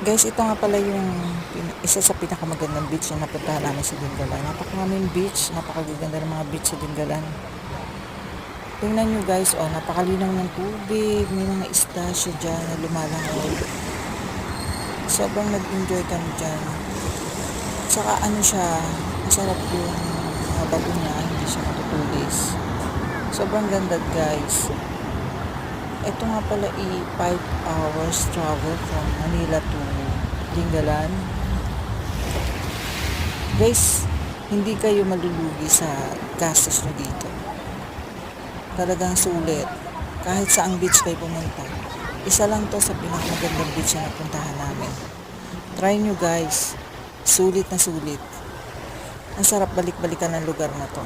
Guys, ito nga pala yung isa sa pinakamagandang beach na napuntahan namin sa Dingalan. Napakaraming beach, napakaganda ng mga beach sa Dingalan. Tingnan nyo guys, oh, napakalinaw ng tubig, may mga isda siya dyan na lumalangoy. Sobrang nag-enjoy kami dyan. Tsaka ano siya, masarap yung mga bato niya, hindi siya matutulis. Sobrang ganda guys. Ito nga pala 5 hours travel from Manila to Dingalan. Guys, hindi kayo malulugi sa gastos nyo dito. Talagang sulit. Kahit saang beach kayo pumunta. Isa lang to sa pinakamagandang beach na napuntahan namin. Try nyo guys. Sulit na sulit. Ang sarap balik-balikan ng lugar na to.